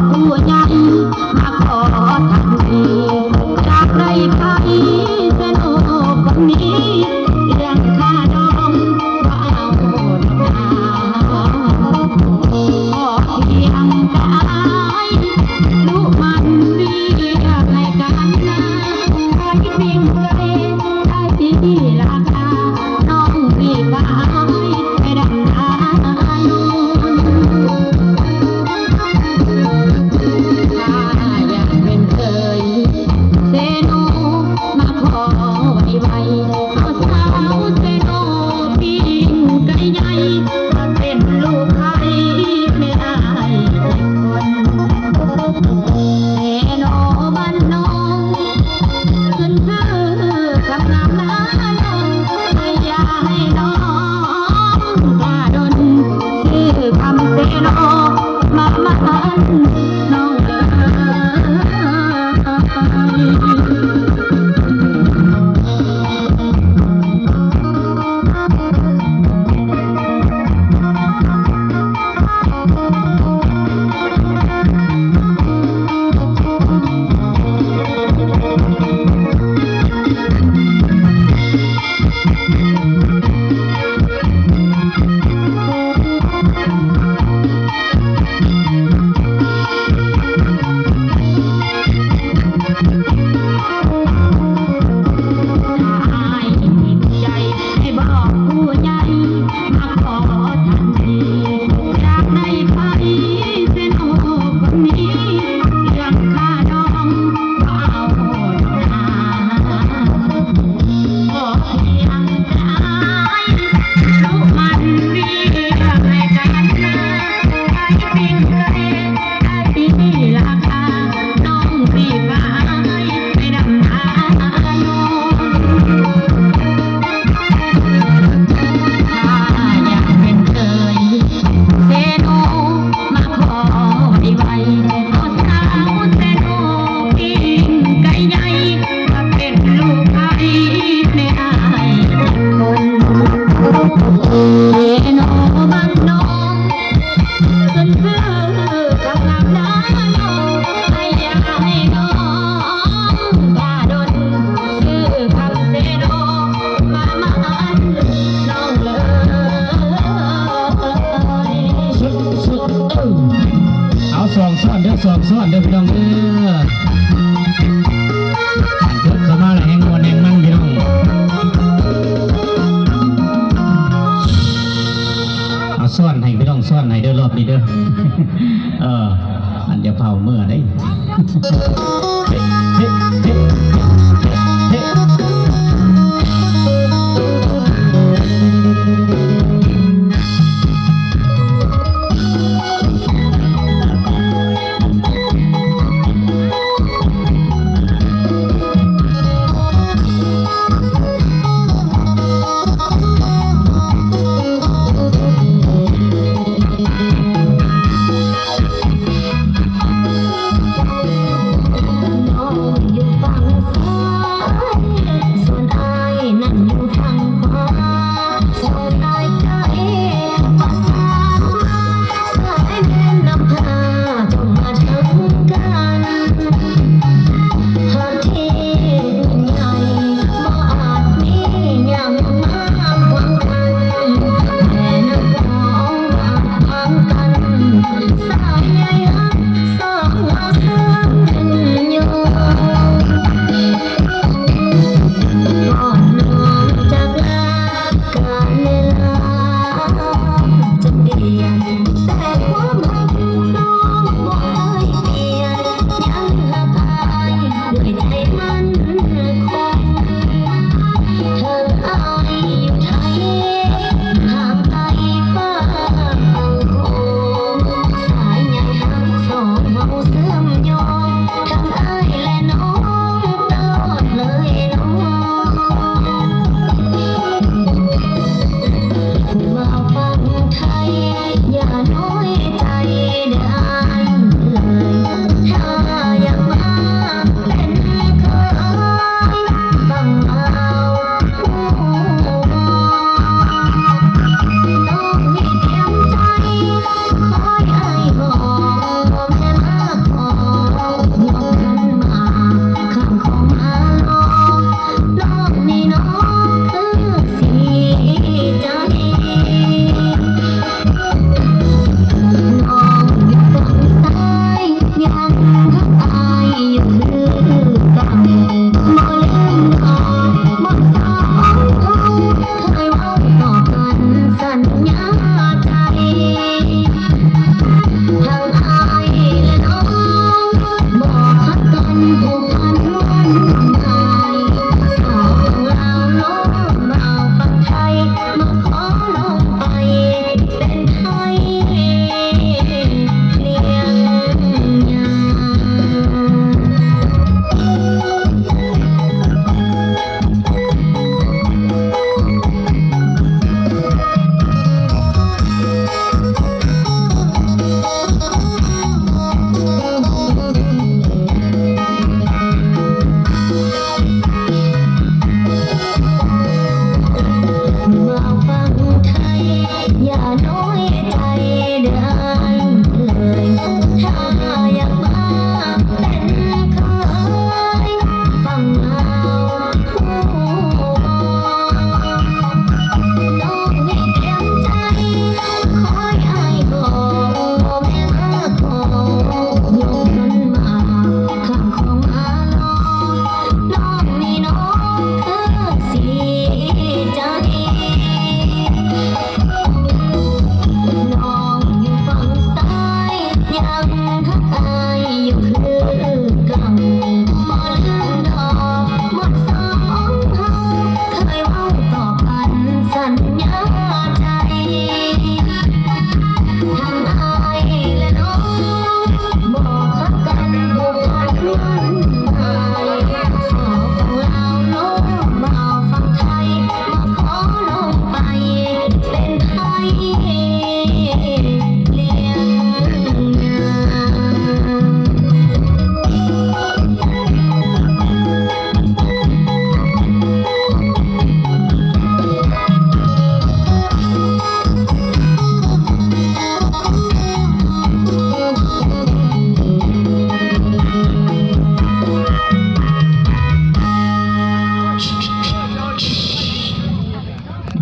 ผู้ใหญ่มาขอทำดีจากไรไปสนุกคนนี้เรื่องค่าดองก็เอาดอกนาขอเพียงได้ลูกมันเรียกให้กันนะใครสิ่งใดได้ที่ราคาน้องรีบไปดำนาโน่นถ้าอยากเป็นเคยเซโนมาขอไวๆเอาสาวเซโนปิ้งไก่ใหญ่มาเป็นลูกใครไม่ได้คนเซโนบ้านน้องขึ้นชื่อคำนำน้าน้องไม่อยากให้น้องกล้าดนชื่อคำเซโนมามันน้องเลยสองซ้อนเด้อพี่น้องเด้อเกิดเข้ามาแล้วแห่งมวลแห่งมันพี่น้องเอาซ้อนให้พี่น้องซ้อนให้เด้อรอบนี้เด้ออันจะเผาเมื่อได้เฮ้เฮ้เฮ้เฮ้น้องอยู่ฝั่งซ้าย กัง